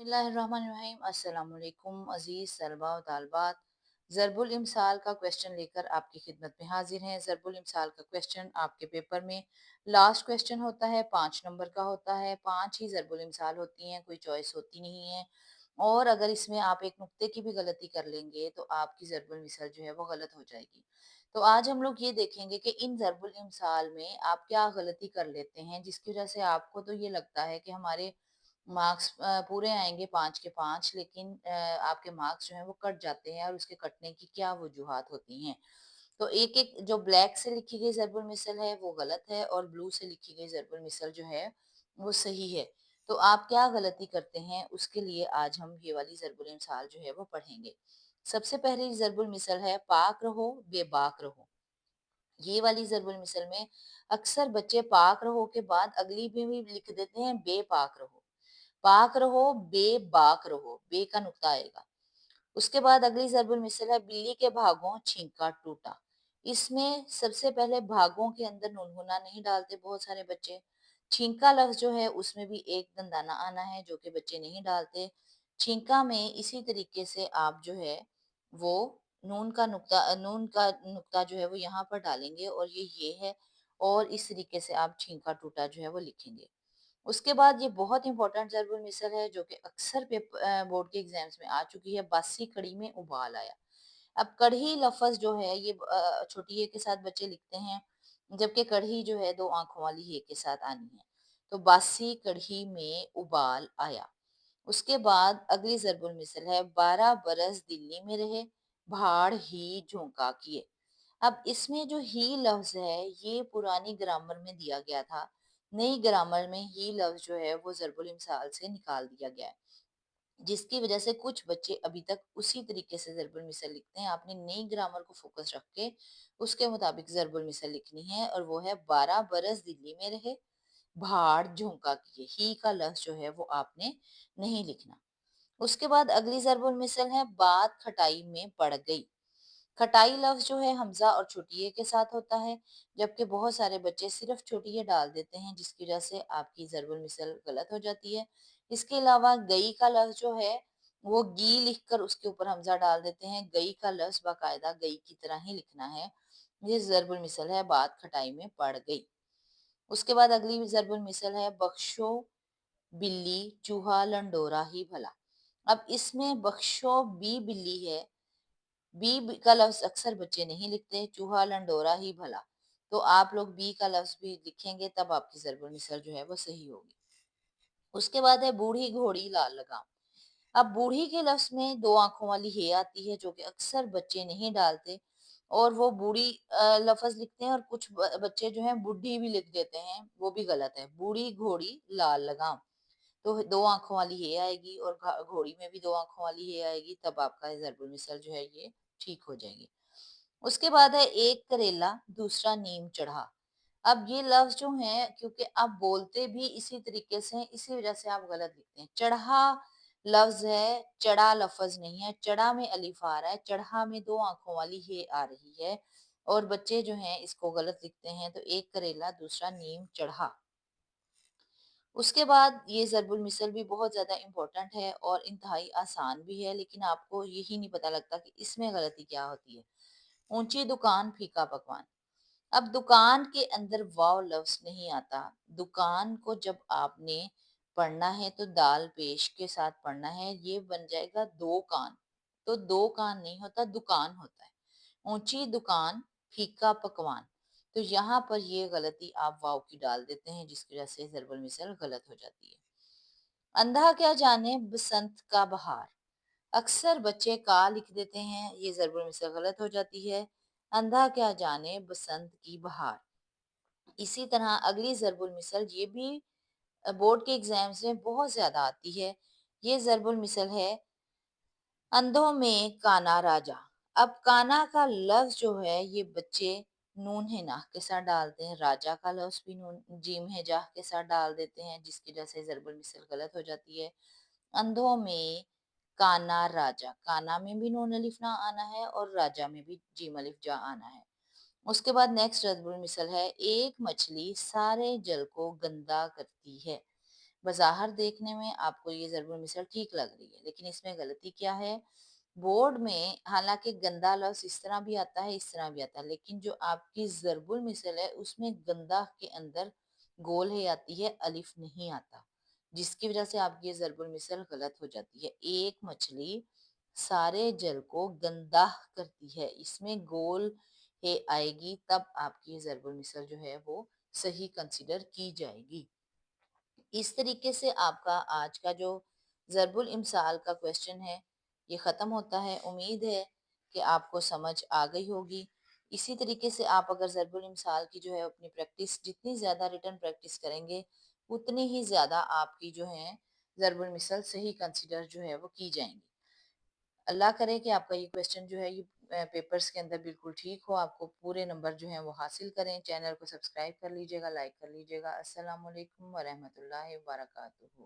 बिस्मिल्लाहिर्रहमानिर्रहीम। अस्सलाम वालेकुम अजीज तलबा व तालबात। ज़रबुल इम्साल का क्वेश्चन लेकर आपकी खिदमत में हाजिर हैं। ज़रबुल इम्साल का क्वेश्चन आपके पेपर में लास्ट क्वेश्चन होता है, 5 नंबर का होता है। 5 ही ज़रबुल इम्साल होती हैं, कोई चॉइस होती नहीं है। और अगर इसमें आप एक नुक्ते की भी गलती कर लेंगे तो आपकी ज़रबुल मिसल जो है वो गलत हो जाएगी। तो आज हम लोग ये देखेंगे कि इन ज़रबुल इम्साल में आप क्या गलती कर लेते हैं जिसकी वजह से आपको तो ये लगता है कि हमारे मार्क्स पूरे आएँगे 5 के 5, लेकिन आपके मार्क्स जो हैं वो कट जाते हैं और उसके कटने की क्या वजूहात होती हैं। तो एक-एक जो ब्लैक से लिखी गई ज़रबुल मिसल है वो गलत है और ब्लू से लिखी गई ज़रबुल मिसल जो है वो सही है। तो आप क्या गलती करते हैं उसके लिए आज हम ये वाली ज़रबुल मिसाल जो है वो पढ़ेंगे। सबसे पहली ज़रबुल मिसल है पाक रहो बेबाक रहो। ये वाली ज़रबुल मिसल में अक्सर बच्चे पाक रहो के बाद अगली में भी लिख देते हैं बेपाक रहो। पाक रहो, बेबाक रहो, बे का नुक्ता आएगा। उसके बाद अगली ज़रबुल मिसल है बिल्ली के भागों छींका टूटा। इसमें सबसे पहले भागों के अंदर नुनहुना नहीं डालते बहुत सारे बच्चे। छींका लफ्ज़ जो है उसमें भी एक दंदाना आना है जो कि बच्चे नहीं डालते। छींका में इसी तरीके से आप जो है वो नून का नुक्ता जो है वो यहाँ पर डालेंगे और ये है और इस तरीके से आप छींका टूटा जो है वो लिखेंगे। उसके बाद ये बहुत इंपॉर्टेंट ज़रबुल मिसल है जो कि अक्सर बोर्ड के एग्जाम्स में आ चुकी है, बासी कड़ी में उबाल आया। अब कढ़ी लफ्ज़ जो है ये छोटी ए के साथ बच्चे लिखते हैं, जबकि कढ़ी जो है 2 आँखों वाली हे के साथ आनी है। तो बासी कढ़ी में उबाल आया। उसके बाद अगली ज़रबुल मिसल है 12 बरस दिल्ली में रहे, भाड़ ही झोंका किए। अब इसमें जो ही लफ्ज़ है ये पुरानी ग्रामर में दिया गया था। नई ग्रामर में ही लफ्ज़ जो है वो ज़रबुल इम्साल से निकाल दिया गया है। जिसकी वजह से कुछ बच्चे अभी तक उसी तरीके से ज़रबुल मिसल लिखते हैं। आपने नई ग्रामर को फ़ोकस रख के उसके मुताबिक ज़रबुल मिसल लिखनी है और वो है 12 बरस दिल्ली में रहे, भाड़ झोंका किए। ही का लफ्ज़ जो है वो आपने नहीं लिखना। उसके बाद अगली ज़रबुल मिसल है बात खटाई में पड़ गई। खटाई लफ्ज़ जो है हमज़ा और छोटी ए के साथ होता है, जबकि बहुत सारे बच्चे सिर्फ़ छोटी ए डाल देते हैं जिसकी वजह से आपकी ज़रबुल मिसल गलत हो जाती है। इसके अलावा गई का लफ्ज़ जो है वो गी लिखकर उसके ऊपर हमज़ा डाल देते हैं। गई का लफ्ज़ बाकायदा गई की तरह ही लिखना है। ये ज़रबुल मिसल है बात खटाई में पड़ गई। उसके बाद अगली ज़रबुल मिसल है बख्शो बिल्ली चूहा लंडोरा ही भला। अब इसमें बख्शो बी बिल्ली है, का लफ्ज अक्सर बच्चे नहीं लिखते, चूहा लंडोरा ही भला। तो आप लोग बी का लफ्ज भी लिखेंगे तब आपकी ज़रबुल मिसल जो है वो सही होगी। उसके बाद है बूढ़ी घोड़ी लाल लगाम। अब बूढ़ी के लफ्ज में 2 आंखों वाली हे आती है जो कि अक्सर बच्चे नहीं डालते और वो बूढ़ी लफ्ज लिखते हैं और कुछ बच्चे जो हैं बुढ़ी भी लिख देते हैं, वो भी गलत है। बूढ़ी घोड़ी लाल लगाम। तो 2 आँखों वाली ये आएगी और घोड़ी में भी 2 आँखों वाली ये आएगी, तब आपका ज़रबुल मिसल जो है ये ठीक हो जाएगी। उसके बाद है एक करेला दूसरा नीम चढ़ा। अब ये लफ्ज़ जो हैं क्योंकि आप बोलते भी इसी तरीके से हैं, इसी वज़ह से आप गलत लिखते हैं। चढ़ा लफ्ज़ है, चढ़ा लफ़्ज़ नहीं है। चढ़ा में अलिफ आ रहा है, चढ़ा में 2 आँखों वाली हे आ रही है और बच्चे जो हैं इसको गलत लिखते हैं। तो एक करेला दूसरा नीम चढ़ा। उसके बाद ये ज़रबुल मिसल भी बहुत ज़्यादा इम्पोर्टेंट है और इंतहाई आसान भी है, लेकिन आपको यही नहीं पता लगता कि इसमें गलती क्या होती है। ऊंची दुकान फीका पकवान। अब दुकान के अंदर वाव लफ्ज़ नहीं आता। दुकान को जब आपने पढ़ना है तो दाल पेश के साथ पढ़ना है, ये बन जाएगा दो कान। तो दो कान नहीं होता, दुकान होता है। ऊंची दुकान फीका पकवान। तो यहाँ पर ये गलती आप वाव की डाल देते हैं जिसकी वजह से ज़रबुल मिसल गलत हो जाती है। अंधा क्या जाने बसंत का बहार। अक्सर बच्चे का लिख देते हैं, ये ज़रबुल मिसल गलत हो जाती है। अंधा क्या जाने बसंत की बहार। इसी तरह अगली ज़रबुल मिसल ये भी बोर्ड के एग्जाम्स में बहुत ज्यादा आती है। ये ज़रबुल मिसल है अंधों में काना राजा। अब काना का लफ्ज जो है ये बच्चे नून है नाह के साथ डालते हैं, राजा का लफ्ज भी नून जीम है जाह के साथ डाल देते हैं जिसकी वजह से ज़रबुल मिसल गलत हो जाती है। अंधों में काना राजा, काना में भी नून अलिफ ना आना है और राजा में भी जीम अलिफ जा आना है। उसके बाद नेक्स्ट ज़रबुल मिसल है एक मछली सारे जल को गंदा करती है। بظاہر دیکھنے میں آپ کو یہ ضرب المثل ٹھیک لگ رہی ہے، لیکن اس میں غلطی کیا ہے؟ بورڈ میں حالانکہ گندا لفظ اس طرح بھی آتا ہے، اس طرح بھی آتا ہے، لیکن جو آپ کی ضرب المثل ہے اس میں گندا کے اندر گول ہے آتی ہے، الف نہیں آتا، جس کی وجہ سے آپ کی یہ ضرب المثل غلط ہو جاتی ہے۔ ایک مچھلی سارے جل کو گندا کرتی ہے، اس میں گول ہے آئے گی، تب آپ کی یہ ضرب المثل جو ہے وہ صحیح کنسیڈر کی جائے گی۔ اس طریقے سے آپ کا آج کا جو ضرب الامثال کا کویسچن ہے یہ ختم ہوتا ہے۔ امید ہے کہ آپ کو سمجھ آ گئی ہوگی۔ اسی طریقے سے آپ اگر ضرب الامثال کی جو ہے اپنی پریکٹس جتنی زیادہ ریٹن پریکٹس کریں گے اتنی ہی زیادہ آپ کی جو ہے ضرب المثل صحیح کنسیڈر جو ہے وہ کی جائیں گی۔ اللہ کرے کہ آپ کا یہ کویسچن جو ہے یہ پیپرز کے اندر بالکل ٹھیک ہو، آپ کو پورے نمبر جو ہیں وہ حاصل کریں۔ چینل کو سبسکرائب کر لیجئے گا، لائک کر لیجئے گا۔ السلام علیکم ورحمۃ اللہ وبرکاتہ۔